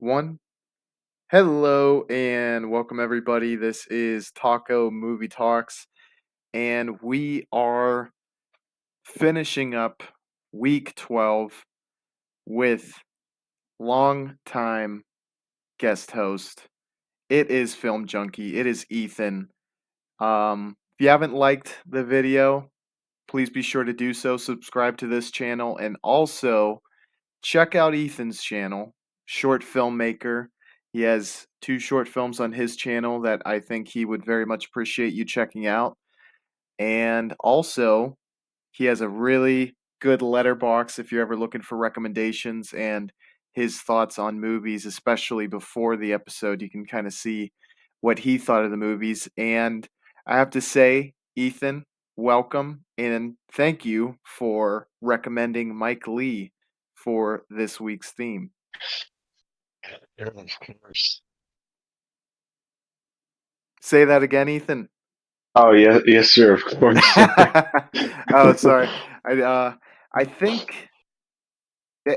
one. Hello and welcome everybody. This is Taco Movie Talks, and we are finishing up week 12 with long-time guest host. It is Film Junkie. It is Ethan. If you haven't liked the video, please be sure to do so. Subscribe to this channel and also check out Ethan's channel, Short Filmmaker. He has two short films on his channel that I think he would very much appreciate you checking out. And also, he has a really good letterbox if you're ever looking for recommendations and his thoughts on movies, especially before the episode. You can kind of see what he thought of the movies. And I have to say, Ethan, welcome and thank you for recommending Mike Leigh for this week's theme. Yeah, of course. Say that again, Ethan. Oh yeah, yes, sir. Of course. Sorry. Oh, sorry. I uh I think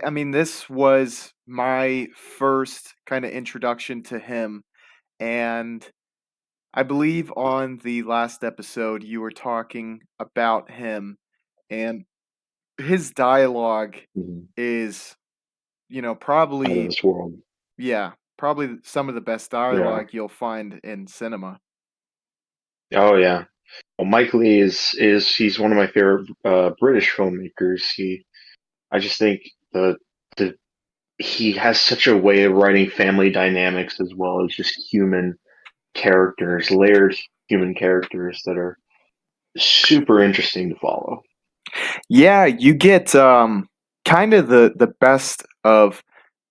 I mean this was my first kind of introduction to him, and I believe on the last episode you were talking about him, and his dialogue Mhm. is, Out of probably, this world. yeah, probably some of the best Yeah. dialogue you'll find in cinema. Oh yeah. Well, Mike Leigh is he's one of my favorite British filmmakers. I just think the he has such a way of writing family dynamics as well as just human characters, layered human characters that are super interesting to follow. Yeah, you get kind of the best of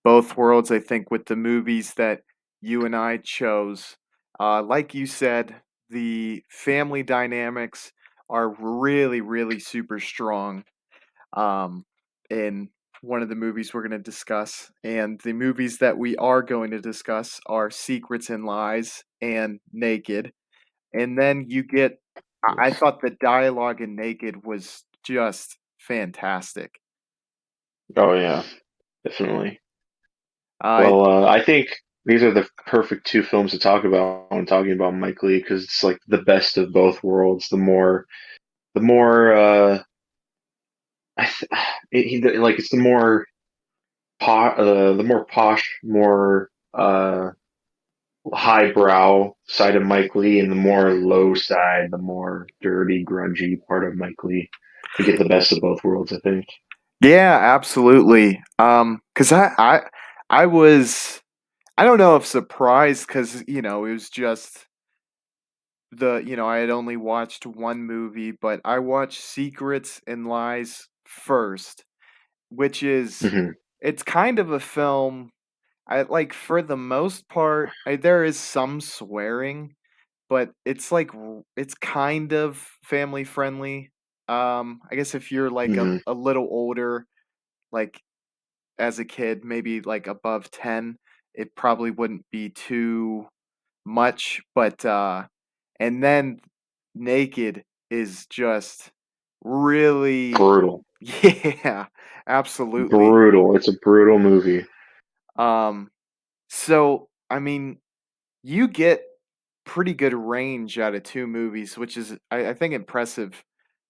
both worlds, I think, with the movies that you and I chose. Like you said, the family dynamics are really, really super strong in one of the movies we're going to discuss. And the movies that we are going to discuss are Secrets and Lies and Naked. And then you get, I Yes. thought the dialogue in Naked was just fantastic. Oh yeah, definitely. Uh, Well, I think these are the perfect two films to talk about when talking about Mike Leigh because it's like the best of both worlds. The more, I th like it's the more posh, more highbrow side of Mike Leigh, and the more low side, the more dirty, grungy part of Mike Leigh. You get the best of both worlds, I think. yeah, absolutely. 'Cause I was, I don't know if surprised, because it was just I had only watched one movie, but I watched Secrets and Lies first, which is, Hmm. it's kind of a film. I like, for the most part, there is some swearing, but it's like it's kind of family friendly. I guess if you're like a, Hmm. a little older, like as a kid, maybe like above 10, it probably wouldn't be too much. But and then Naked is just really, Brutal, yeah, absolutely. brutal. It's a brutal movie. Um, so I mean, you get pretty good range out of two movies, which is, I think, impressive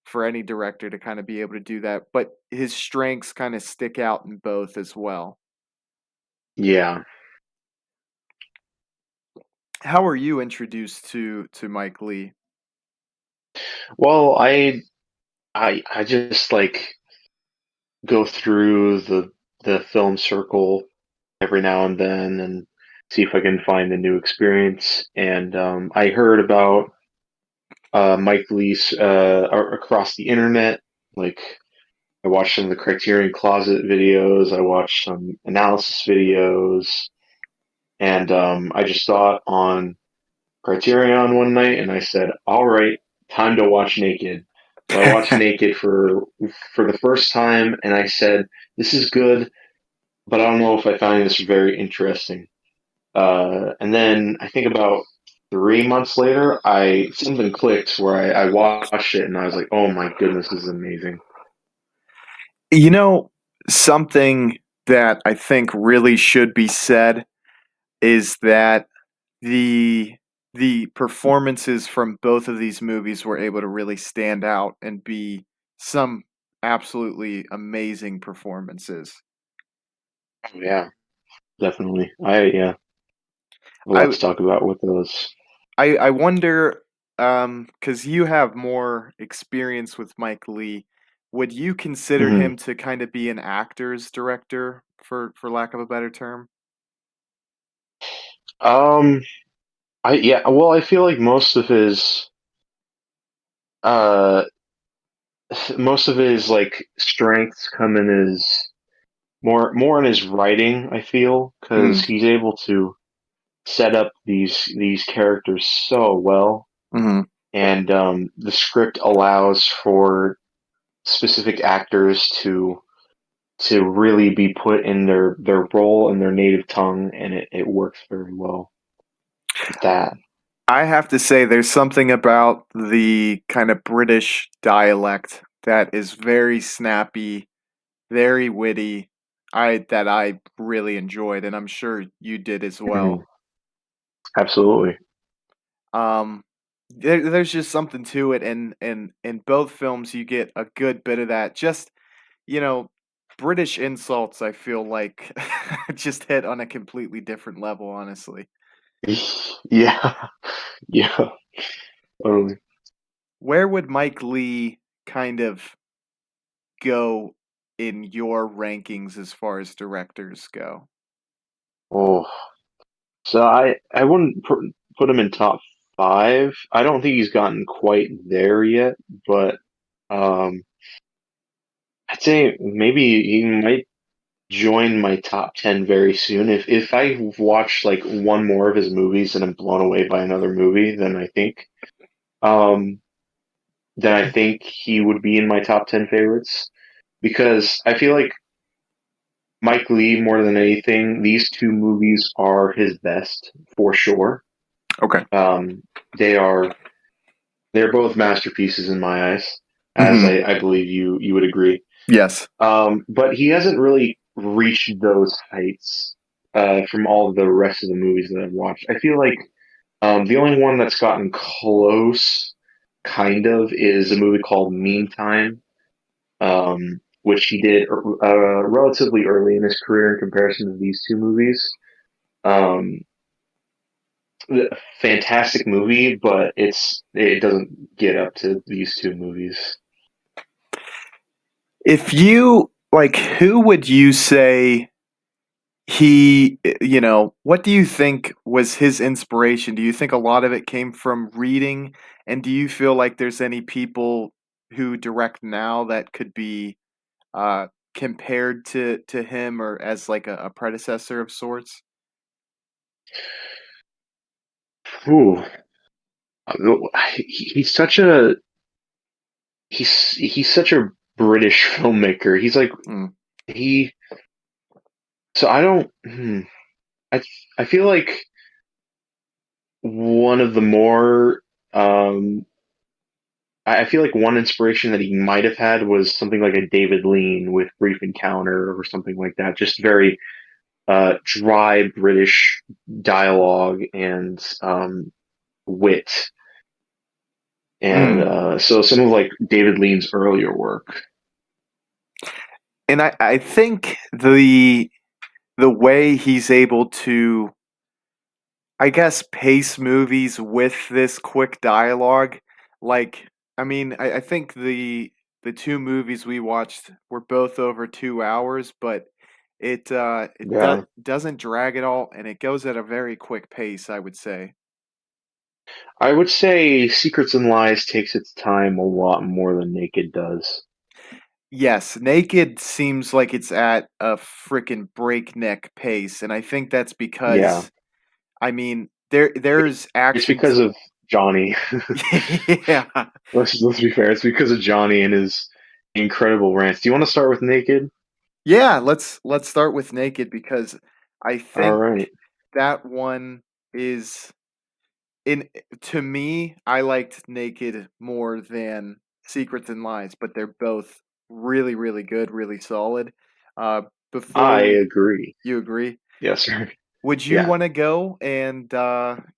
for any director to kind of be able to do that. But his strengths kind of stick out in both as well. Yeah. How were you introduced to Mike Leigh? Well, I just like go through the film circle every now and then and see if I can find a new experience. And I heard about Mike Lee's across the internet. Like I watched some of the Criterion Closet videos. I watched some analysis videos, and I just saw it on Criterion one night, and I said, "All right, time to watch Naked." So I watched Naked for the first time, and I said, "This is good, but I don't know if I find this very interesting." And then I think about 3 months later, I something clicked where I watched it, and I was like, "Oh my goodness, this is amazing." You know, something that I think really should be said. is that the the performances from both of these movies were able to really stand out and be some absolutely amazing performances. Oh, yeah, definitely. I yeah, a lot I to talk about with those. I wonder, because you have more experience with Mike Leigh, would you consider Hmm. him to kind of be an actor's director, for lack of a better term? Um, I yeah, well, I feel like uh most of his like strengths come in his more in his writing. I feel because Mm, he's able to set up these characters so well, mhm. and the script allows for specific actors to really be put in their role in their native tongue, and it works very well with that. I have to say there's something about the kind of British dialect that is very snappy, very witty, that I really enjoyed, and I'm sure you did as Mhm. well. Absolutely. Um, there's just something to it, and in both films you get a good bit of that. Just you know, British insults. I feel like just hit on a completely different level. Honestly, Yeah, yeah, totally. where would Mike Leigh kind of go in your rankings as far as directors go? Oh, so I wouldn't put him in top five. I don't think he's gotten quite there yet, but um, I'd say maybe he might join my top 10 very soon. If I watch like one more of his movies and I'm blown away by another movie, um then I think he would be in my top 10 favorites because I feel like Mike Leigh more than anything, these two movies are his best for sure. Okay. Um they are they're both masterpieces in my eyes, as Hmm. I believe you would agree. Yes. But he hasn't really reached those heights from all of the rest of the movies that I've watched. I feel like the only one that's gotten close, kind of, is a movie called Meantime, which he did relatively early in his career in comparison to these two movies. Um, Fantastic movie, but it doesn't get up to these two movies. If you like, who would you say what do you think was his inspiration? Do you think a lot of it came from reading? And do you feel like there's any people who direct now that could be uh, compared to him or as like a predecessor of sorts? Ooh, he's such a he's such a British filmmaker. He's like Mm. he. So I don't. I I feel like one of the more um I feel like one inspiration that he might have had was something like a David Lean with Brief Encounter or something like that. Just very dry British dialogue and wit. And Mm. so some of like David Lean's earlier work. And I think the way he's able to, I guess, pace movies with this quick dialogue. Like, I mean, I think the two movies we watched were both over 2 hours, but Yeah, doesn't drag at all, and it goes at a very quick pace, I would say. I would say Secrets and Lies takes its time a lot more than Naked does. Yes, Naked seems like it's at a freaking breakneck pace, and I think that's Yeah, because, I mean, it, there's it's actions. because of Johnny. Yeah. Let's be fair. It's because of Johnny and his incredible rants. Do you want to start with Naked? Yeah, let's start with Naked because I All think right. that one is in to me, I liked Naked more than Secrets and Lies, but they're both really, really good, really solid. Uh, before I we agree. You agree? Yes, sir. Would you Yeah. want to go and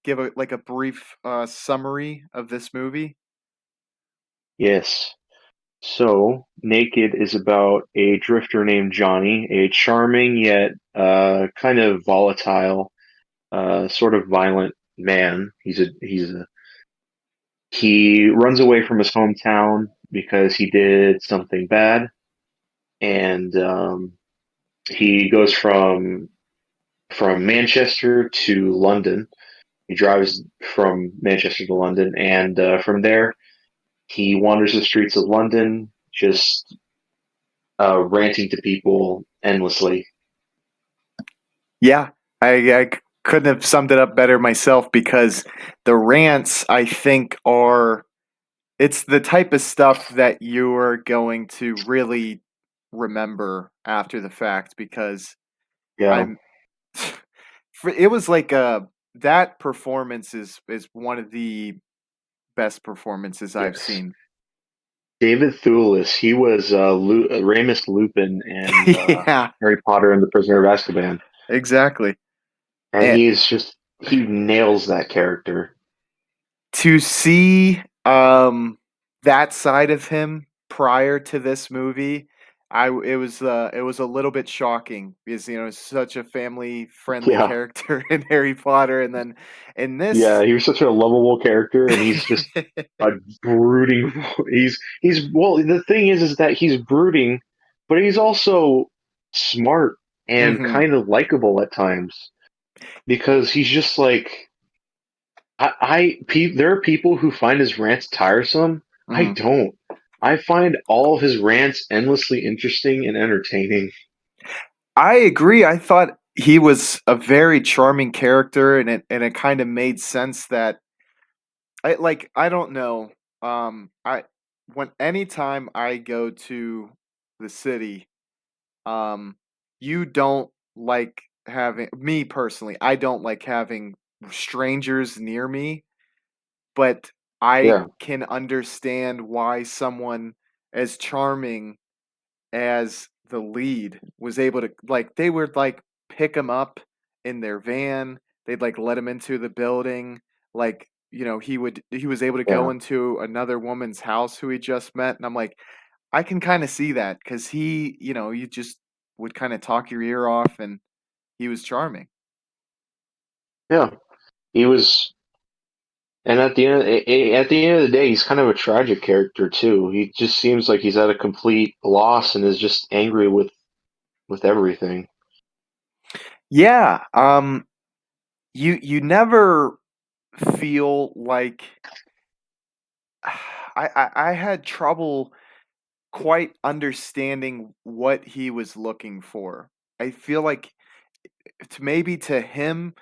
give a brief summary of this movie? Yes. So, Naked is about a drifter named Johnny, a charming yet kind of volatile, sort of violent man. He runs away from his hometown because he did something bad, and he goes from Manchester to London. He drives from Manchester to London, and from there he wanders the streets of London, just ranting to people endlessly. Yeah, couldn't have summed it up better myself because the rants, I think, are it's the type of stuff that you're going to really remember after the fact because Yeah. I'm it was like that performance is one of the best performances I've Yes. seen. David Thewlis. He was Remus Lupin and Yeah, Harry Potter and the Prisoner of Azkaban, exactly. and And he nails that character. to see that side of him prior to this movie, it was a little bit shocking because it's such a family friendly Yeah. character in Harry Potter, and then in Yeah, this. he was such a lovable character, and he's just a brooding. He's well. The thing is that he's brooding, but he's also smart and Hmm. kind of likable at times because he's just like there are people who find his rants tiresome. I Hmm. don't. I find all of his rants endlessly interesting and entertaining. I agree. I thought he was a very charming character, and it kind of made sense that I don't know. I when anytime I go to the city, um, you don't like having me personally. I don't like having strangers near me, but I Yeah, can understand why someone as charming as the lead was able to they would pick him up in their van. They'd let him into the building. He was able to go yeah, into another woman's house who he just met, and I'm like, I can kind of see that because you just would kind of talk your ear off, and he was charming. yeah. He was, and at the end of the day, he's kind of a tragic character too. He just seems like he's at a complete loss and is just angry with everything. Yeah. You never feel like I had trouble quite understanding what he was looking for. I feel like maybe to him,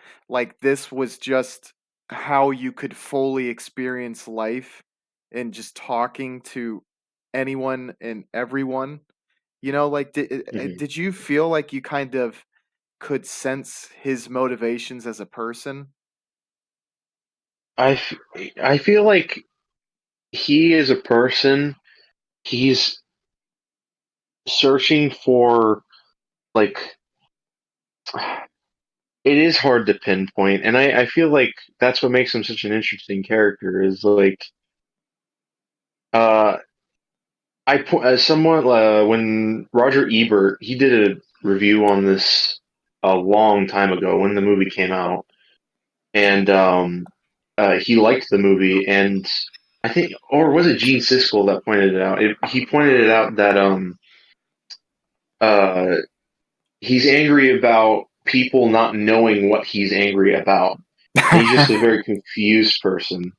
this was just how you could fully experience life and just talking to anyone and everyone. Hmm. Did you feel like you kind of could sense his motivations as a person? I, f- I feel like he is a person. He's searching for like it is hard to pinpoint, and I feel like that's what makes him such an interesting character. Is like uh, as someone when Roger Ebert he did a review on this a long time ago when the movie came out, and he liked the movie, and I think, or was it Gene Siskel that pointed it out? He pointed it out that uh, he's angry about people not knowing what he's angry about. And he's just a very confused person.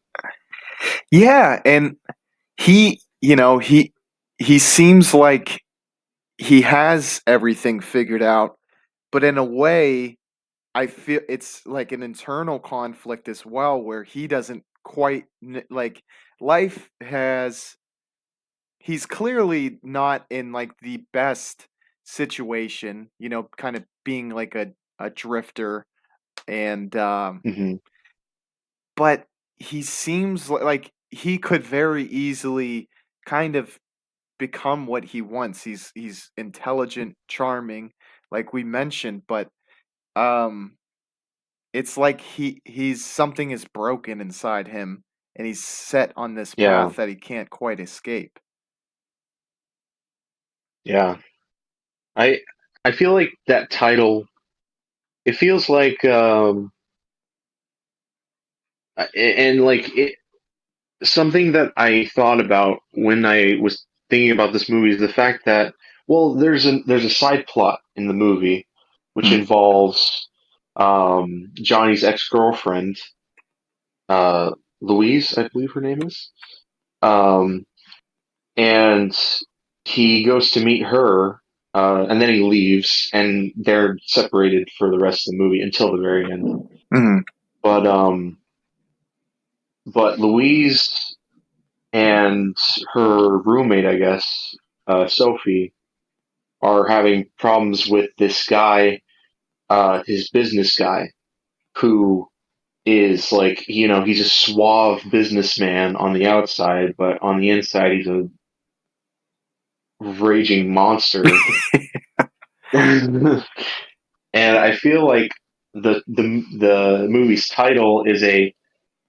Yeah, and he seems like he has everything figured out, but in a way, I feel it's like an internal conflict as well, where he doesn't quite life has. He's clearly not in the best situation, kind of being like a drifter, and Hmm. but he seems like he could very easily kind of become what he wants. He's intelligent, charming, like we mentioned, but um it's like he's something is broken inside him, and he's set on this Yeah, path that he can't quite escape. yeah. I I feel like that title. It feels like and like it something that I thought about when I was thinking about this movie is the fact that, well, there's a side plot in the movie which Mm, involves Johnny's ex girlfriend, uh, Louise, I believe her name is, um, and he goes to meet her, and then he leaves, and they're separated for the rest of the movie until the very end. mhm, But Louise and her roommate, I guess, Sophie, are having problems with this guy, his business guy, who is like, he's a suave businessman on the outside, but on the inside, he's a raging monster. And I feel like the movie's title is a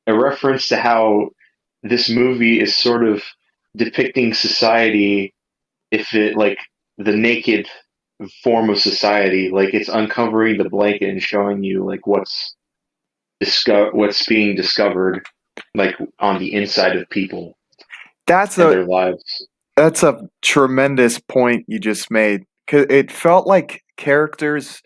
reference to how this movie is sort of depicting society, if it like the naked form of society, like it's uncovering the blanket and showing you like what's being discovered, like on the inside of people That's and a their lives. that's a tremendous point you just made. 'Cause it felt like characters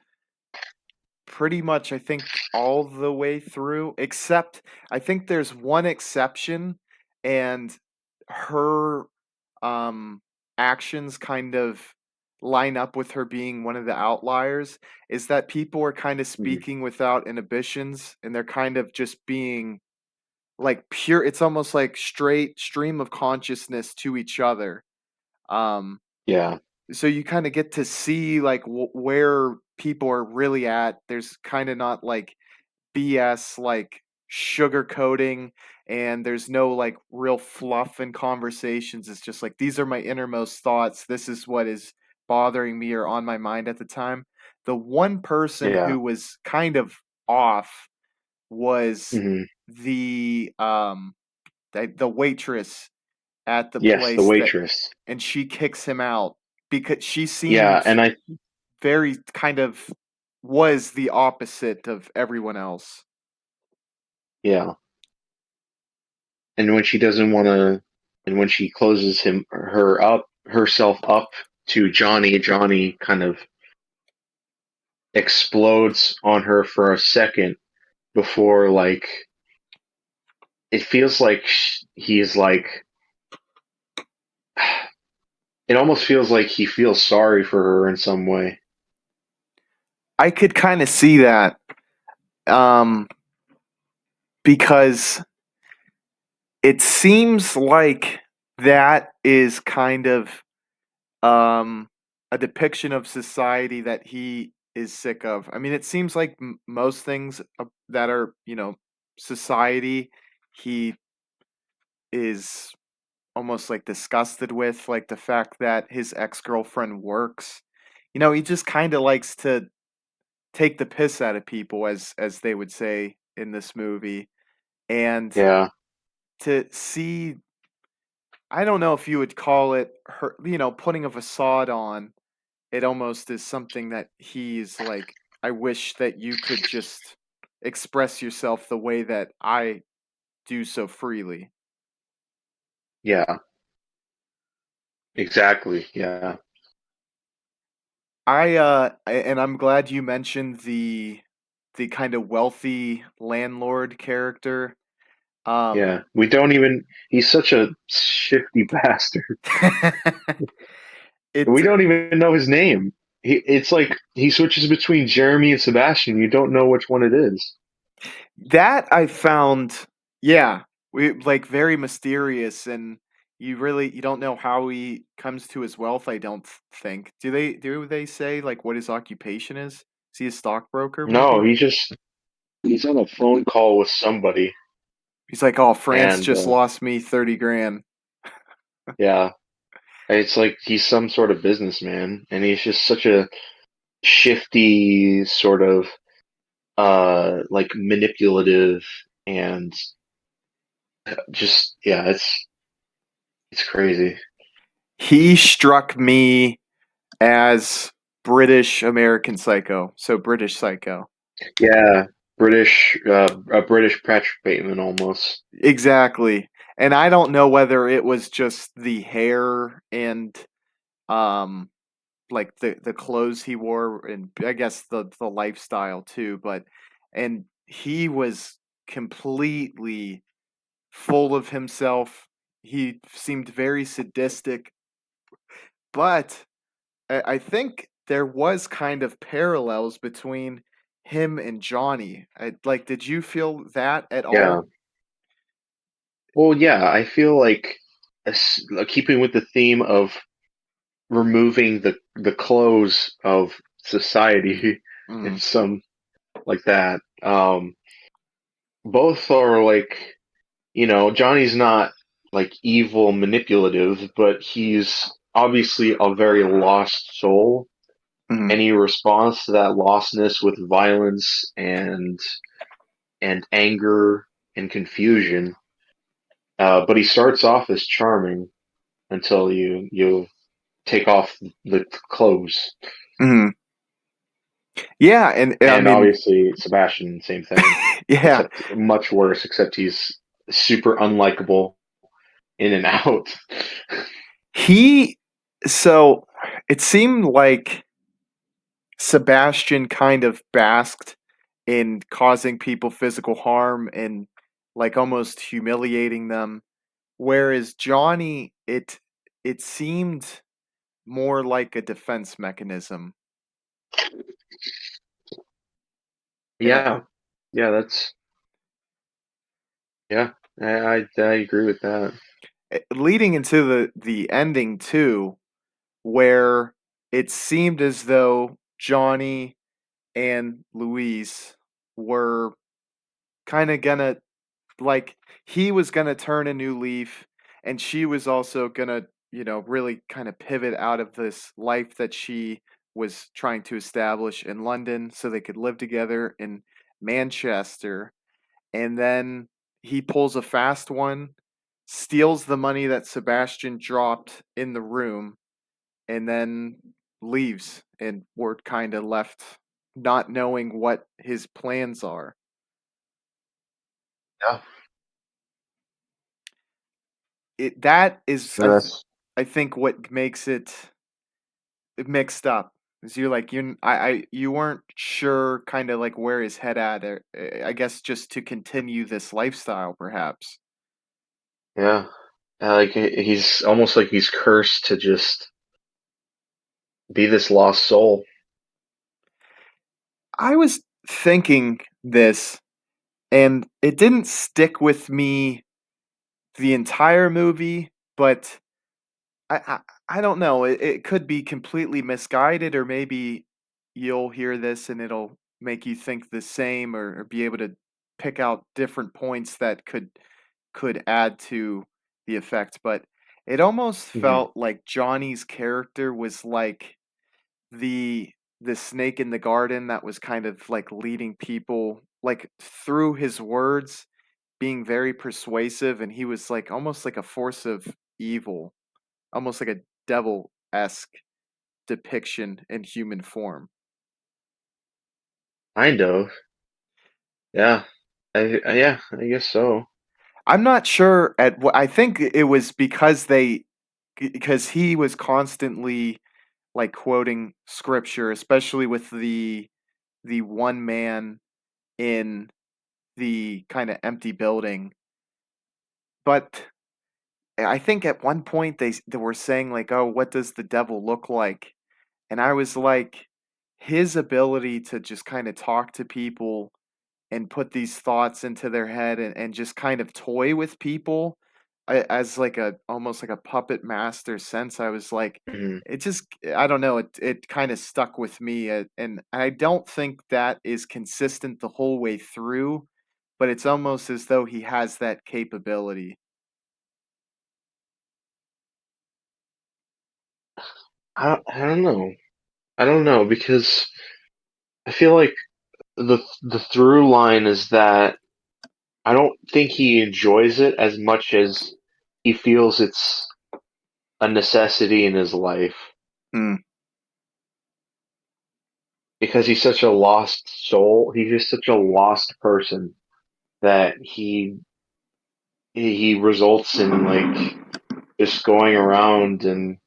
pretty much, I think, all the way through, except I think there's one exception, and her um actions kind of line up with her being one of the outliers, is that people are kind of Mhm. speaking without inhibitions, and they're kind of just being like pure, it's almost like straight stream of consciousness to each other. Um Yeah, so you kind of get to see like where people are really at. There's kind of not like BS like sugarcoating, and there's no like real fluff in conversations. It's just like these are my innermost thoughts. This is what is bothering me or on my mind at the time. The one person yeah, who was kind of off was hmm the waitress at the yes, the place that, waitress. and she kicks him out because she Yeah, seemed and I very kind of was the opposite of everyone else. yeah, and when she doesn't want to, and when she closes herself up to Johnny, Johnny kind of explodes on her for a second before, like, it feels like he's like, it almost feels like he feels sorry for her in some way. I could kind of see that, um, because it seems like that is kind of um, a depiction of society that he is sick of. I mean, it seems like most things that are, society, he is almost like disgusted with, like the fact that his ex girlfriend works. He just kind of likes to take the piss out of people, as they would say in this movie, and Yeah, to see, I don't know if you would call it her, putting a facade on. It almost is something that he's like, I wish that you could just express yourself the way that I do so freely. yeah, exactly. Yeah, And I'm glad you mentioned the kind of wealthy landlord character. Um yeah. We don't even. He's such a shifty bastard. it We don't even know his name. It's like he switches between Jeremy and Sebastian. You don't know which one it is. that I found, yeah, we like very mysterious, and you don't know how he comes to his wealth, I don't think. Do they say like what his occupation is? Is he a stockbroker No, maybe? he's on a phone call with somebody, He's like, "Oh, France and just lost me 30 grand." yeah, it's like he's some sort of businessman, and he's just such a shifty sort of. like manipulative and just yeah, it's crazy. He struck me as British American Psycho, so British Psycho. Yeah, a British Patrick Bateman almost. Exactly. And I don't know whether it was just the hair and um like the clothes he wore, and I guess the lifestyle too, but and he was completely full of himself. He seemed very sadistic, but I think there was kind of parallels between him and Johnny. Like, did you feel that at Yeah. all? Well, yeah, I feel like keeping with the theme of removing the clothes of society, Mm, if some like that. Both are like, Johnny's not like evil manipulative, but he's obviously a very lost soul, mm, and he responds to that lostness with violence and anger and confusion. But he starts off as charming until you take off the clothes. mm. Yeah, and I And mean, obviously Sebastian, same thing, yeah, except much worse. Except he's super unlikable in and out. he. So it seemed like Sebastian kind of basked in causing people physical harm and like almost humiliating them, whereas Johnny, it seemed more like a defense mechanism. And Yeah, yeah, that's yeah. I agree with that. leading into the ending too, where it seemed as though Johnny and Louise were kind of gonna, like, he was gonna turn a new leaf, and she was also gonna, really kind of pivot out of this life that she was trying to establish in London so they could live together in Manchester. And then he pulls a fast one, steals the money that Sebastian dropped in the room, and then leaves. And we're kind of left not knowing what his plans are. Yeah, That is, that's I think, what makes it mixed up. Is you're like you weren't sure, kind of like where his head at. Or, I guess just to continue this lifestyle, perhaps. yeah. Like he's almost like he's cursed to just be this lost soul. I was thinking this, and it didn't stick with me the entire movie, but I I, I don't know. It could be completely misguided, or maybe you'll hear this and it'll make you think the same, or be able to pick out different points that could add to the effect. But it almost Hmm. felt like Johnny's character was like the the snake in the garden that was kind of like leading people like through his words, being very persuasive, and he was like almost like a force of evil, almost like a devil-esque depiction in human form. Kind of. Yeah. Yeah, I guess so. I'm not sure at what. I think it was because he was constantly like quoting scripture, especially with the one man in the kind of empty building. But I think at one point they were saying like, "Oh, what does the devil look like?" And I was like, his ability to just kind of talk to people and put these thoughts into their head, and just kind of toy with people, as like a almost like a puppet master sense. I was like, Hmm. it just, I don't know, it kind of stuck with me, and I don't think that is consistent the whole way through, but it's almost as though he has that capability. I don't know. I don't know because I feel like the through line is that I don't think he enjoys it as much as he feels it's a necessity in his life Mm. because he's such a lost soul. He's just such a lost person that he results in like just going around and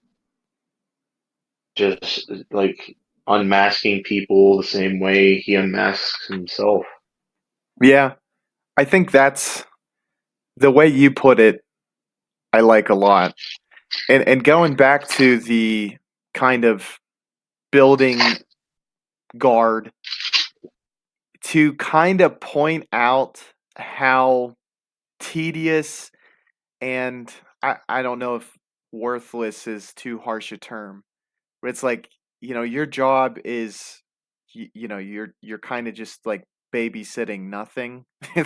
just like unmasking people the same way he unmasks himself. Yeah, I think that's the way you put it. I like a lot. And going back to the kind of building guard to kind of point out how tedious and I don't know if worthless is too harsh a term, but it's like, your job is you're kind of just like babysitting nothing.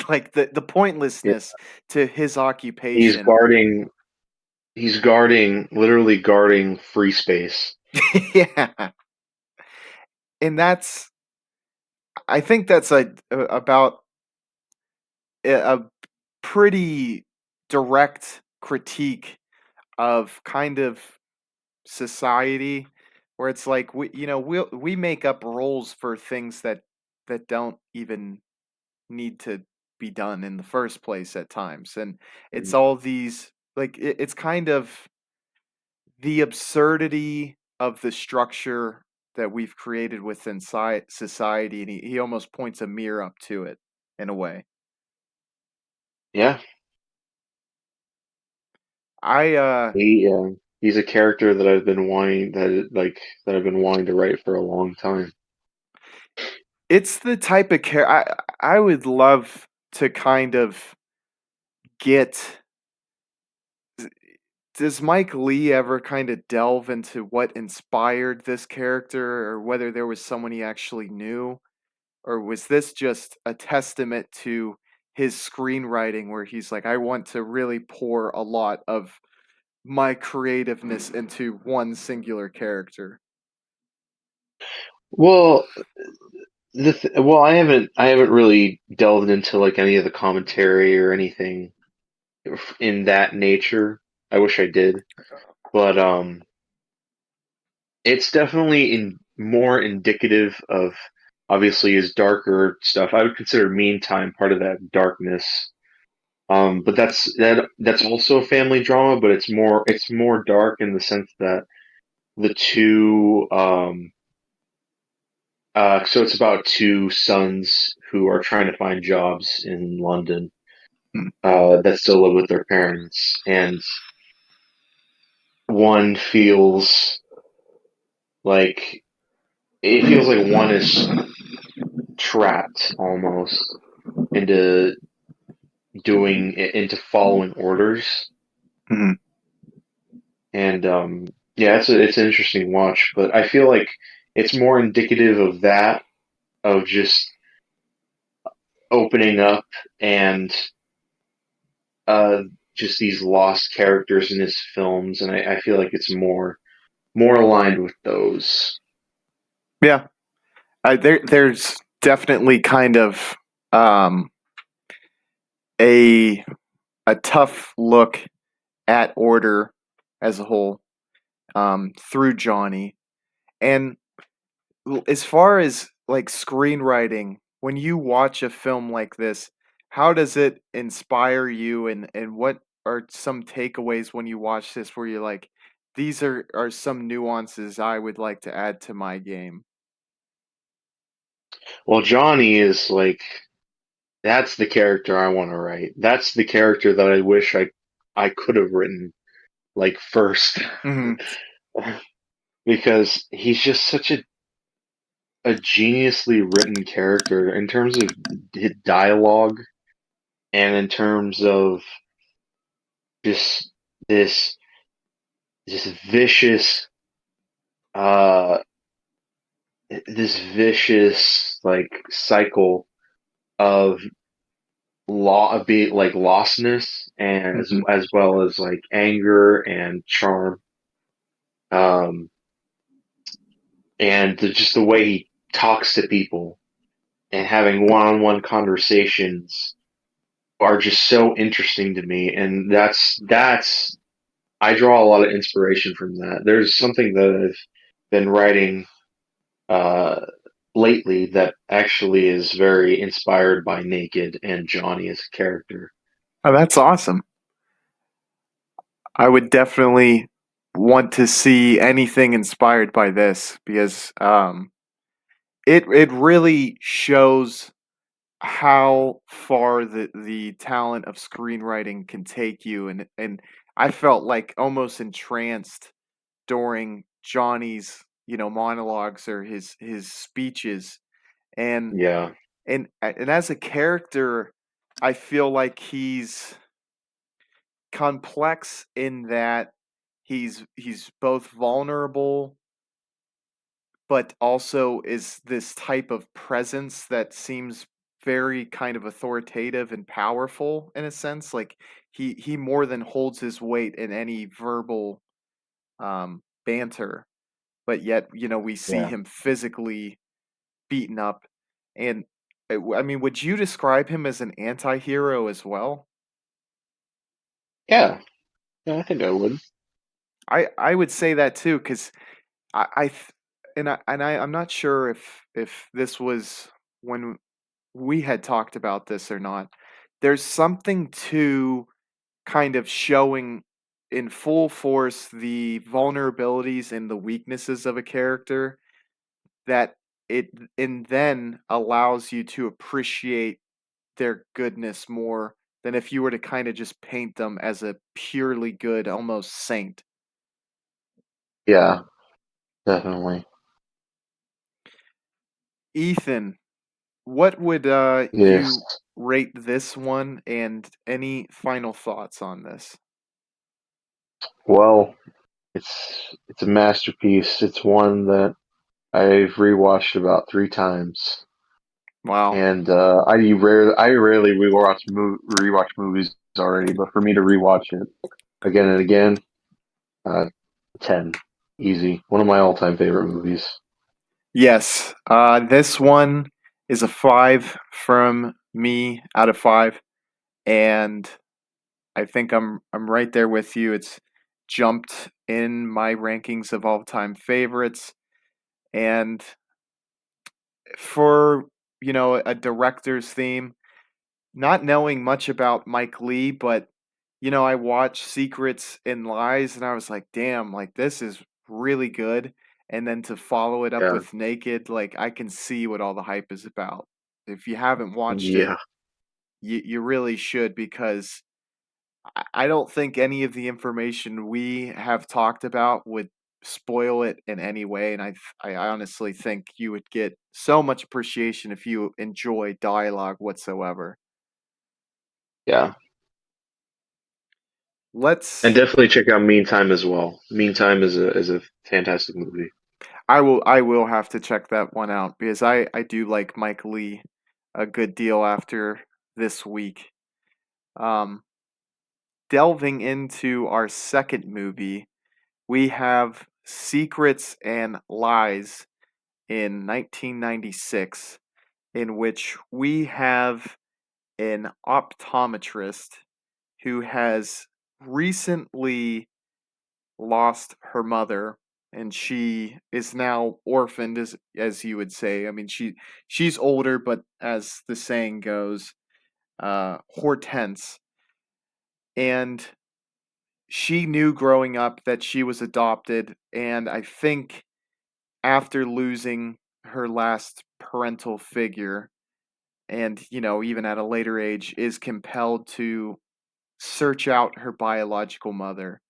Like the Yeah. pointlessness to his He's occupation. guarding he's guarding literally guarding free space. Yeah. And I think that's about a pretty direct critique of kind of society where it's like we make up rules for things that don't even need to be done in the first place at times, and it's Mm. all these like it's kind of the absurdity of the structure that we've created within society, and he almost points a mirror up to it in a way. Yeah, I he's a character that I've been wanting that I've been wanting to write for a long time. It's the type of I would love to kind of get. Does Mike Leigh ever kind of delve into what inspired this character, or whether there was someone he actually knew, or was this just a testament to his screenwriting where he's like, I want to really pour a lot of my creativeness into one singular character? Well, well, I haven't really delved into like any of the commentary or anything in that nature. I wish I did, but it's definitely more indicative of obviously his darker stuff. I would consider Meantime part of that darkness. But that's also a family drama, but it's more dark in the sense that the two so it's about two sons who are trying to find jobs in London Hmm. that still live with their parents, and one feels like it feels like one is trapped almost into into following orders, Mhm. and yeah, it's an interesting watch, but I feel like it's more indicative of that, of just opening up and uh, just these lost characters in his films, and I feel like it's more aligned with those. Yeah, there's definitely kind of um, a a tough look at order as a whole through Johnny. And as far as like screenwriting, when you watch a film like this, how does it inspire you, and what are some takeaways when you watch this where you're like, these are some nuances I would like to add to my game? Well, Johnny is like that's the character I want to write. That's the character that I wish I could have written like first, Mhm. because he's just such a geniusly written character in terms of dialogue and in terms of just this this vicious uh this vicious like cycle of be like lostness and Mhm. as well as like anger and charm, um and just the way he talks to people, and having one-on-one conversations are just so interesting to me, and that's I draw a lot of inspiration from that. There's something that I've been writing uh, lately that actually is very inspired by Naked and Johnny as a character. Oh, that's awesome. I would definitely want to see anything inspired by this because it really shows how far the talent of screenwriting can take you, and I felt like almost entranced during Johnny's, monologues or his speeches, and Yeah, and as a character, I feel like he's complex in that he's both vulnerable but also is this type of presence that seems very kind of authoritative and powerful in a sense. Like he more than holds his weight in any verbal banter, but yet we see yeah, him physically beaten up. And I mean, would you describe him as an anti-hero as well? yeah, yeah. I think I would. I would say that too, because I th- I'm not sure if this was when we had talked about this or not. There's something to kind of showing in full force the vulnerabilities and the weaknesses of a character that it and then allows you to appreciate their goodness more than if you were to kind of just paint them as a purely good, almost saint. Yeah, definitely. Ethan, what would Yes. you rate this one, and any final thoughts on this? Well, it's a masterpiece. It's one that I've rewatched about 3 times, Wow. and I rarely rewatch movies already, but for me to rewatch it again and again, uh, 10, easy. One of my all-time favorite movies. Yes, this one is a 5 from me out of 5, and I think I'm right there with you. It's jumped in my rankings of all-time favorites, and for, a director's theme, not knowing much about Mike Leigh, but, I watched Secrets and Lies, and I was like, "Damn, like, this is really good," and then to follow it up Yeah, with Naked, like, I can see what all the hype is about. If you haven't watched it, yeah, you really should because I don't think any of the information we have talked about would spoil it in any way, and I honestly think you would get so much appreciation if you enjoy dialogue whatsoever. yeah. And Let's definitely check out Meantime as well. Meantime is a fantastic movie. I will have to check that one out because I do like Mike Leigh a good deal after this week. Um, Delving into our second movie, we have Secrets and Lies in 1996, in which we have an optometrist who has recently lost her mother, and she is now orphaned, as you would say. I mean, she's older, but as the saying goes, Hortense. And she knew growing up that she was adopted, and I think after losing her last parental figure, and even at a later age, is compelled to search out her biological mother.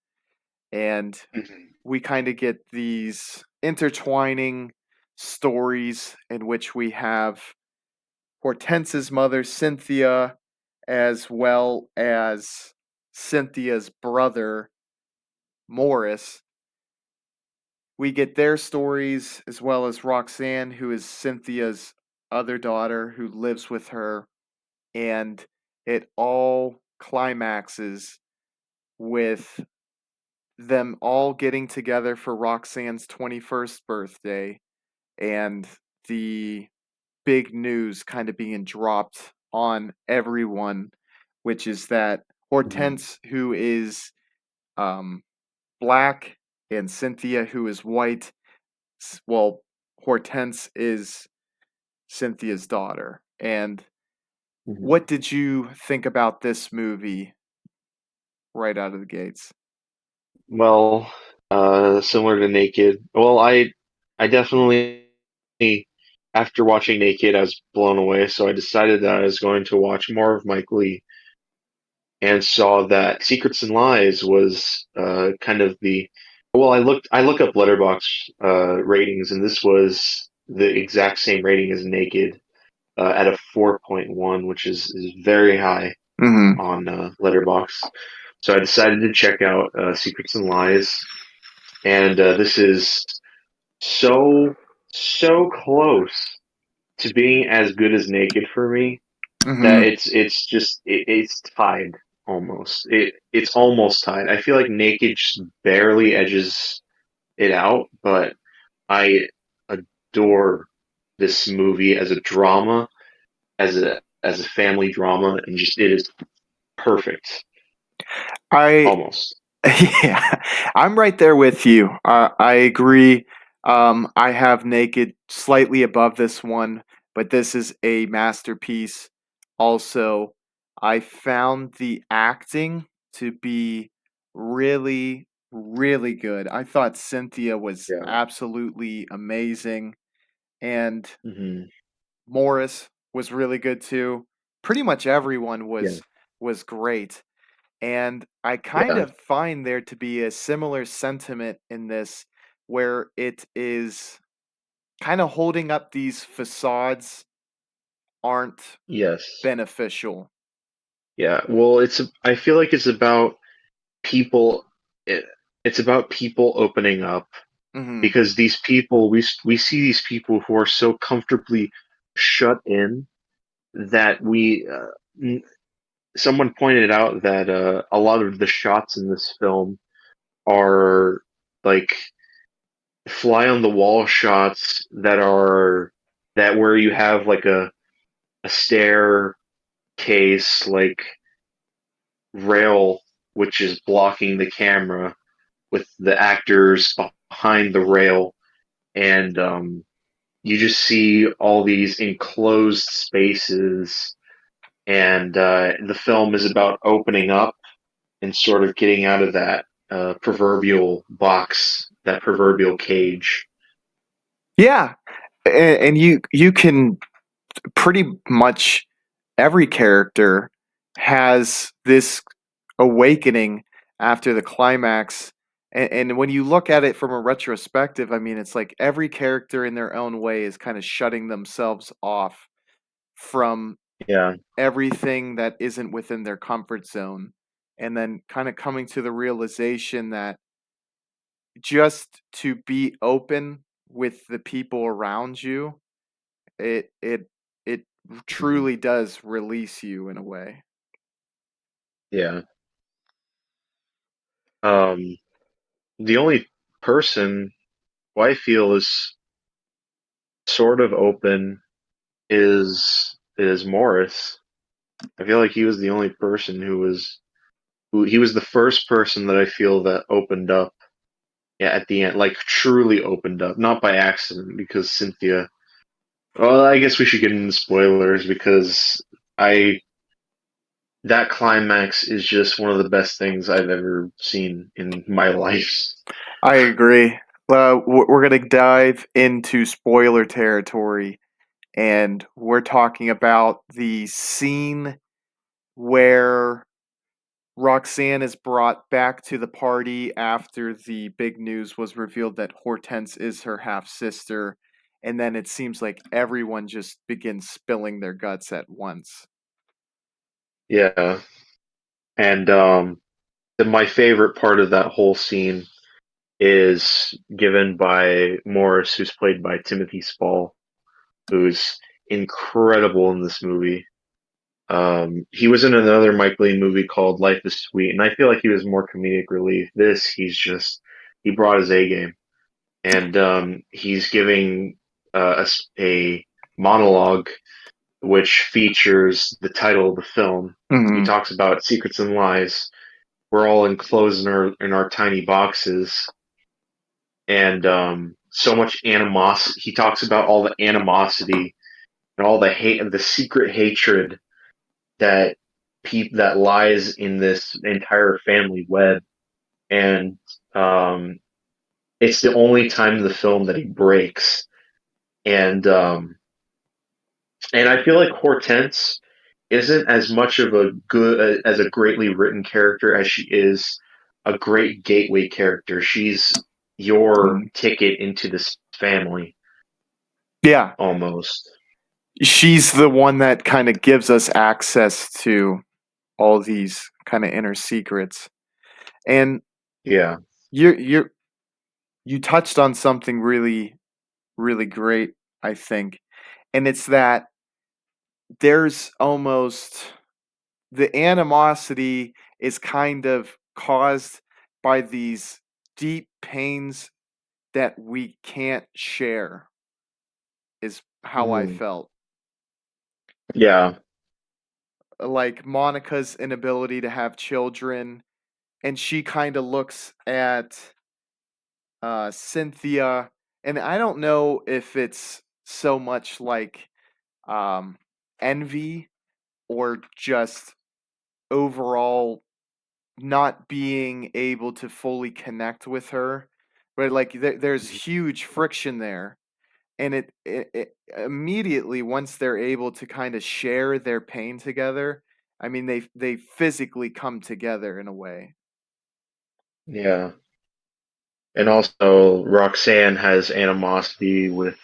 And Mhm. we kind of get these intertwining stories in which we have Hortense's mother, Cynthia, as well as Cynthia's brother, Morris. We get their stories as well as Roxanne, who is Cynthia's other daughter who lives with her. And it all climaxes with them all getting together for Roxanne's 21st birthday and the big news kind of being dropped on everyone, which is that Mhm. Hortense, who is um, black, and Cynthia, who is white, well, Hortense is Cynthia's daughter. And Mhm. what did you think about this movie right out of the gates? Well, similar to Naked. Well, I definitely after watching Naked, I was blown away. So I decided that I was going to watch more of Mike Leigh, and saw that Secrets and Lies was kind of the. Well, I look up Letterbox ratings, and this was the exact same rating as Naked at a 4.1, which is very high Mhm. on Letterbox. So I decided to check out Secrets and Lies, and this is so so close to being as good as Naked for me that Mhm. it's tied almost. It's almost tied. I feel like Naked just barely edges it out, but I adore this movie as a drama, as a family drama, and just it is perfect. I Almost. yeah, I'm right there with you. I agree. I have Naked slightly above this one, but this is a masterpiece. Also, I found the acting to be really, really good. I thought Cynthia was Yeah. absolutely amazing, and Hmm. Morris was really good too. Pretty much everyone Yeah. was great. And I kind Yeah. of find there to be a similar sentiment in this where it is kind of holding up these facades aren't Yes. beneficial. Yeah. Well, I feel like it's about people. It, it's about people opening up, Mhm. because these people we see these people who are so comfortably shut in that someone pointed out that a lot of the shots in this film are like fly on the wall shots that where you have like a staircase like rail which is blocking the camera with the actors behind the rail, and you just see all these enclosed spaces, and the film is about opening up and sort of getting out of that proverbial box, that proverbial cage. Yeah, and you can pretty much every character has this awakening after the climax. And when you look at it from a retrospective, I mean, it's like every character in their own way is kind of shutting themselves off from Yeah, everything that isn't within their comfort zone. And then kind of coming to the realization that just to be open with the people around you, it mhm, truly does release you in a way. yeah. Um, the only person who I feel is sort of open is Morris. I feel like he was the only person who he was the first person that I feel that opened up. Yeah, at the end, like truly opened up, not by accident, because Cynthia. Well, I guess we should get into spoilers because I that climax is just one of the best things I've ever seen in my life. I agree. We're going to dive into spoiler territory, and we're talking about the scene where Roxanne is brought back to the party after the big news was revealed that Hortense is her half sister, and then it seems like everyone just begins spilling their guts at once. Yeah, and my favorite part of that whole scene is given by Morris, who's played by Timothy Spall, who's incredible in this movie. He was in another Mike Leigh movie called Life is Sweet, and I feel like he was more comedic relief. This, he brought his A game, and he's giving us a monologue, which features the title of the film. He Mhm. talks about secrets and lies. We're all enclosed in our tiny boxes, and so much animosity. He talks about all the animosity and all the hate and the secret hatred that that lies in this entire family web, and um, it's the only time in the film that he breaks, and I feel like Hortense isn't as much of a good as a greatly written character as she is a great gateway character. She's your Mhm. ticket into this family Yeah, almost. she's the one that kind of gives us access to all these kind of inner secrets. And Yeah. you you touched on something really great, I think. And it's that there's almost the animosity is kind of caused by these deep pains that we can't share, is how I Mhm. felt. Yeah. Like Monica's inability to have children, and she kind of looks at Cynthia, and I don't know if it's so much like um, envy or just overall not being able to fully connect with her, but like there's Mhm. huge friction there, and it immediately once they're able to kind of share their pain together, I mean they physically come together in a way. Yeah. And also Roxanne has animosity with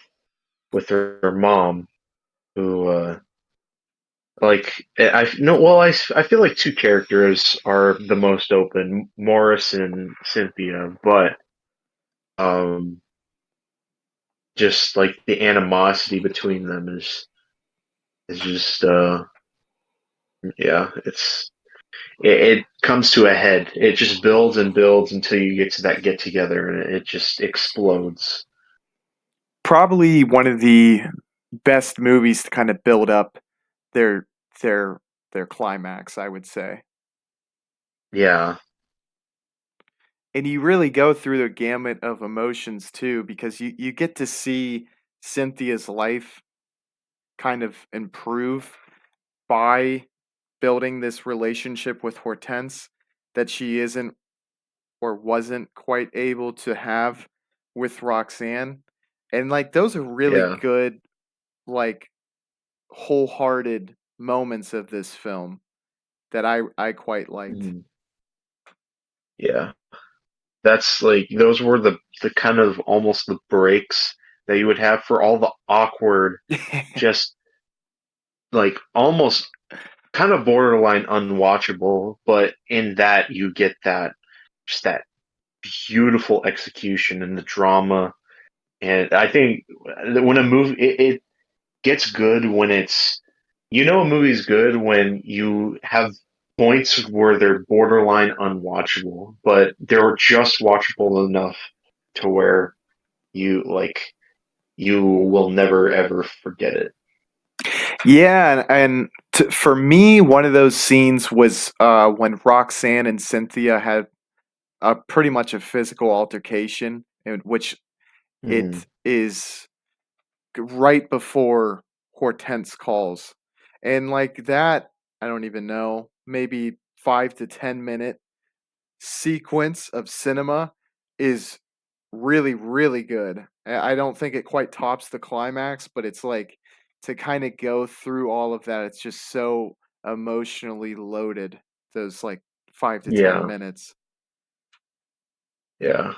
her mom who like I no well I feel like two characters are the most open, Morris and Cynthia, but um just like the animosity between them is just yeah, it comes to a head. It just builds and builds until you get to that get together and it just explodes. Probably one of the best movies to kind of build up their their their climax, I would say. Yeah. And you really go through the gamut of emotions too, because you get to see Cynthia's life kind of improve by building this relationship with Hortense that she isn't or wasn't quite able to have with Roxanne. And like those are really Yeah. good, like wholehearted moments of this film that I quite liked. Mhm. Yeah. That's like those were the kind of almost the breaks that you would have for all the awkward, just like almost kind of borderline unwatchable, but in that you get that just that beautiful execution and the drama. And I think that when a movie it gets good when it's you know a movie's good when you have points where they're borderline unwatchable, but they're just watchable enough to where you like you will never ever forget it. Yeah, for me, one of those scenes was when Roxanne and Cynthia had pretty much a physical altercation, in which Hmm. it is right before Hortense calls, and like that, I don't even know, maybe 5 to 10 minute sequence of cinema is really good. I don't think it quite tops the climax, but it's like to kind of go through all of that, it's just so emotionally loaded. Those like 5 to 10 Yeah, minutes. yeah.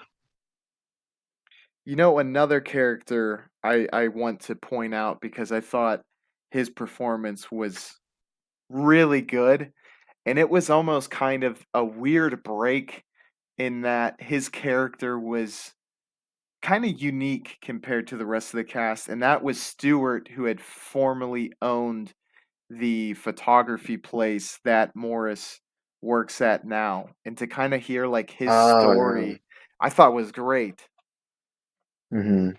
You know, another character I want to point out because I thought his performance was really good, and it was almost kind of a weird break in that his character was kind of unique compared to the rest of the cast, and that was Stewart, who had formerly owned the photography place that Morris works at now. And to kind of hear like his Oh yeah. story, I thought was great. Hmm.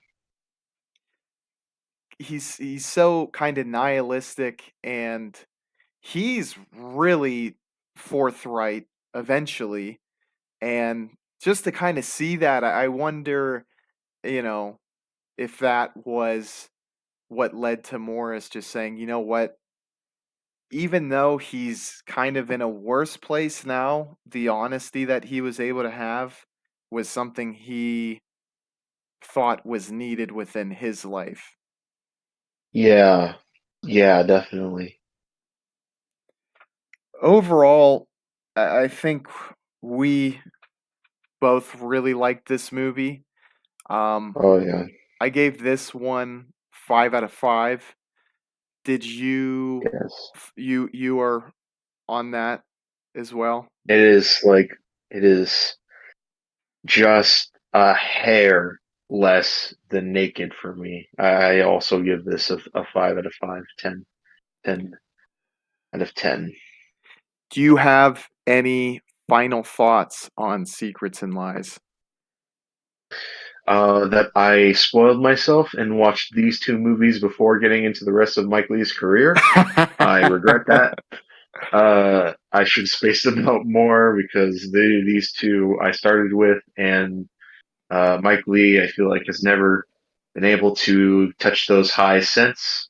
he's so kind of nihilistic, and he's really forthright eventually. And just to kind of see that, I wonder, you know, if that was what led to Morris just saying, you know what, even though he's kind of in a worse place now, the honesty that he was able to have was something he thought was needed within his life. Yeah. Yeah, definitely. Overall, I think we both really liked this movie. Um, Oh yeah. I gave this one 5 out of 5. Did you Yes. you are on that as well? It is like it is just a hair less than Naked for me. I also give this a 5 out of 5, 10 out of 10. Do you have any final thoughts on Secrets and Lies? That I spoiled myself and watched these two movies before getting into the rest of Mike Leigh's career. I regret that. I should space them out more because these two I started with, and Mike Leigh, I feel like, has never been able to touch those highs since.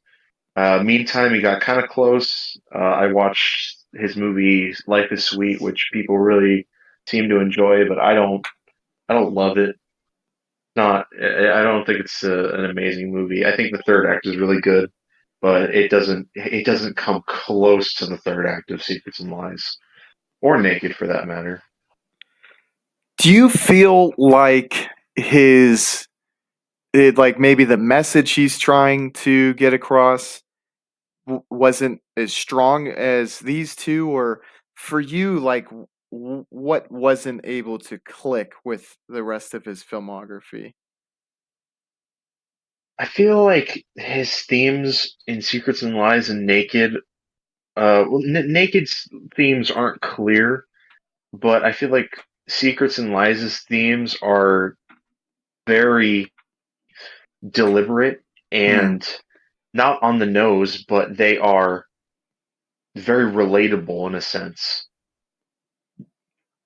Meantime, he got kind of close. I watched his movie Life is Sweet, which people really seem to enjoy, but I don't. I don't love it. Not. I don't think it's an amazing movie. I think the third act is really good, but it doesn't. It doesn't come close to the third act of Secrets and Lies, or Naked for that matter. Do you feel like like maybe the message he's trying to get across wasn't as strong as these two, or for you, like what wasn't able to click with the rest of his filmography? I feel like his themes in Secrets and Lies and Naked, well, Naked's themes aren't clear, but I feel like Secrets and Lies' themes are very deliberate Hmm, and not on the nose, but they are very relatable in a sense.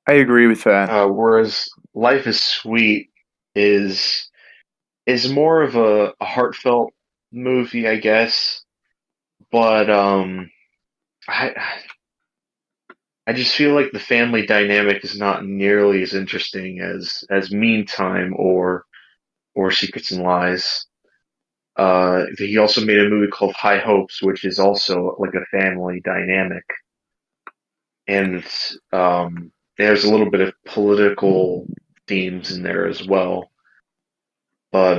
I agree with that. Whereas Life is Sweet is is more of a heartfelt movie, I guess. But I I just feel like the family dynamic is not nearly as interesting as Meantime or Secrets and Lies. He also made a movie called High Hopes, which is also like a family dynamic, and there's a little bit of political themes in there as well. But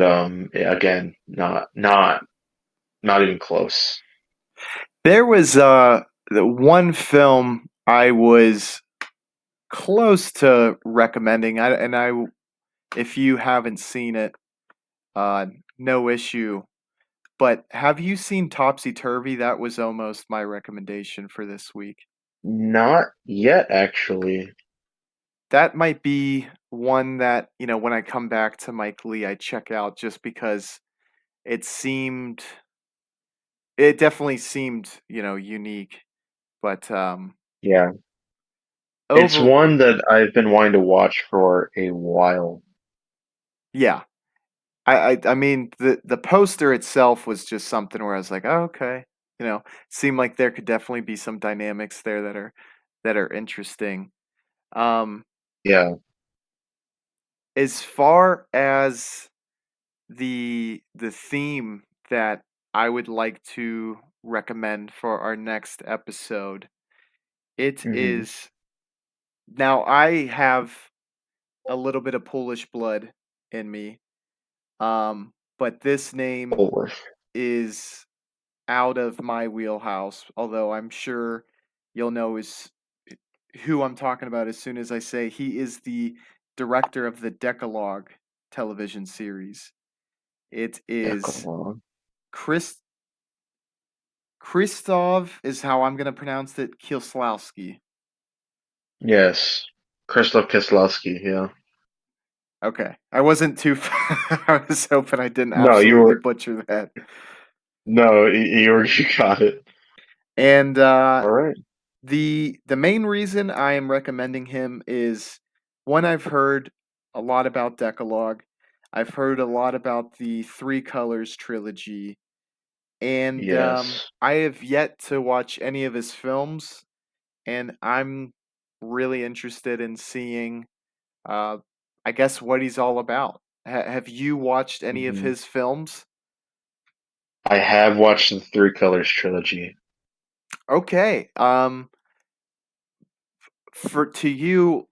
yeah, again, not even close. There was the one film I was close to recommending. If you haven't seen it, uh, no issue. But have you seen Topsy Turvy? That was almost my recommendation for this week. Not yet, actually. That might be one that, when I come back to Mike Leigh, I check out just because it seemed, it definitely seemed, unique. But Yeah, it's over, one that I've been wanting to watch for a while. yeah, I mean, the poster itself was just something where I was like, oh, okay, seemed like there could definitely be some dynamics there that are interesting. Um, Yeah. as far as the theme that I would like to recommend for our next episode, it Hmm. is now I have a little bit of Polish blood in me, but this name Polish. is out of my wheelhouse, although I'm sure you'll know who I'm talking about as soon as I say he is the director of the Decalogue television series. It is Decalogue. Chris Krzysztof is how I'm gonna pronounce it, Kieslowski. Yes. Krzysztof Kieslowski, yeah. Okay, I wasn't too. I was hoping I didn't No, you absolutely were butcher that. No, you got it. And All right. the main reason I am recommending him is one, I've heard a lot about Decalogue. I've heard a lot about the Three Colors trilogy, and Yes. I have yet to watch any of his films, and I'm really interested in seeing, uh, I guess, what he's all about. Have you watched any of Hmm. his films? I have watched the Three Colors trilogy. Okay. For to you,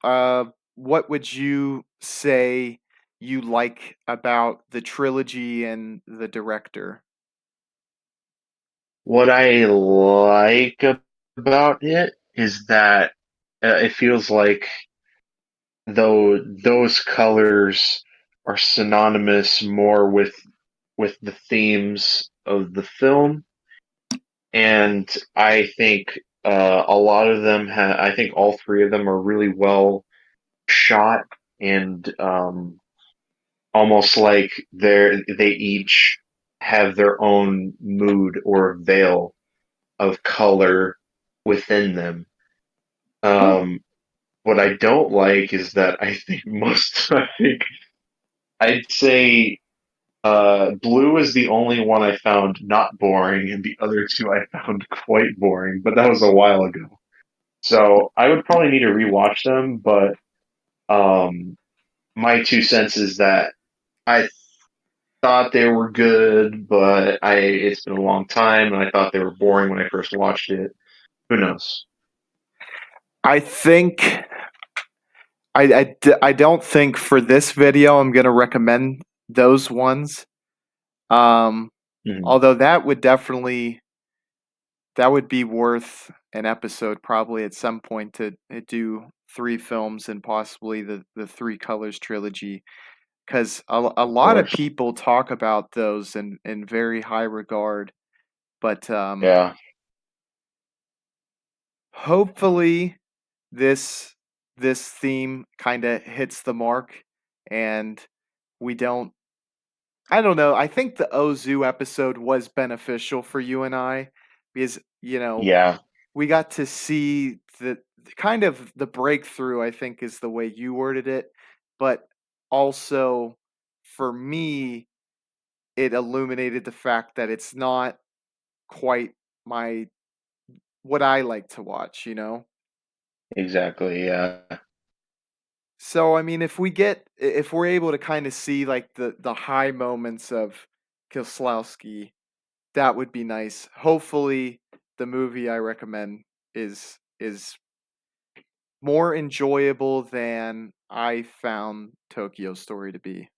what would you say you like about the trilogy and the director? What I like about it is that it feels like though those colors are synonymous more with the themes of the film, and I think a lot of them I think all three of them are really well shot and almost like they each have their own mood or veil of color within them. Um, what I don't like is that I think I think I'd say blue is the only one I found not boring, and the other two I found quite boring. But that was a while ago, so I would probably need to rewatch them. But um, my 2 cents is that I thought they were good, but I it's been a long time, and I thought they were boring when I first watched it. Who knows? I think I don't think for this video I'm gonna recommend those ones. Um, Hmm. Although that would be worth an episode probably at some point to do three films and possibly the Three Colors trilogy, because a Of lot of course. people talk about those in very high regard. But Yeah. hopefully this this theme kind of hits the mark, and we don't. I don't know. I think the Ozu episode was beneficial for you and I because Yeah. we got to see the kind of the breakthrough. I think is the way you worded it, but also for me, it illuminated the fact that it's not quite my what I like to watch. Exactly. Yeah. So I mean, if we're able to kind of see like the high moments of Kieslowski, that would be nice. Hopefully, the movie I recommend is more enjoyable than I found Tokyo Story to be.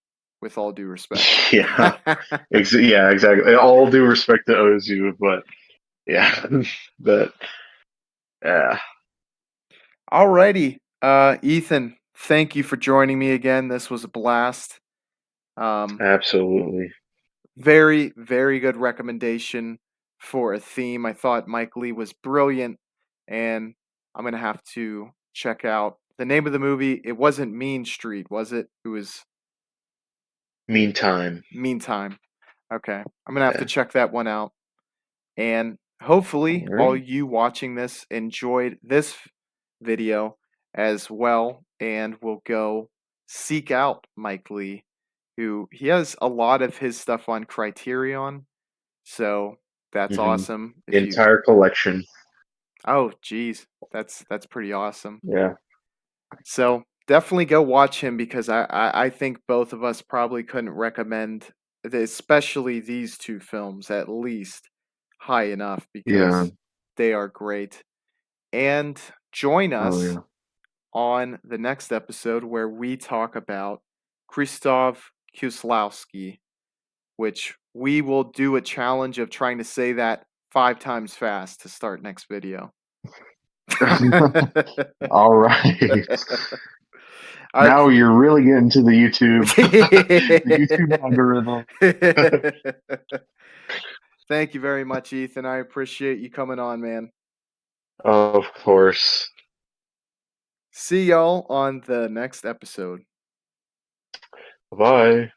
With all due respect. Yeah. Yeah. Exactly. All due respect to Ozu, but yeah, but yeah, Alrighty, Ethan. Thank you for joining me again. This was a blast. Um, absolutely. Very, very good recommendation for a theme. I thought Mike Leigh was brilliant, and I'm gonna have to check out the name of the movie. It wasn't Mean Street, was it? It was Meantime, Meantime. Okay, I'm gonna have to yeah. check that one out. And All hopefully, all right. you watching this enjoyed this video as well, and will go seek out Mike Leigh, who he has a lot of his stuff on Criterion. So that's Hmm. awesome. If you Entire collection. Oh, geez, that's pretty awesome. Yeah. So definitely go watch him because I think both of us probably couldn't recommend especially these two films at least high enough Yeah. because they are great. And join Oh us yeah. on the next episode where we talk about Krzysztof Kieslowski, which we will do a challenge of trying to say that 5 times fast to start next video. All right. I Now you're really getting to the YouTube, the YouTube algorithm. Thank you very much, Ethan. I appreciate you coming on, man. Of course. See y'all on the next episode. Bye.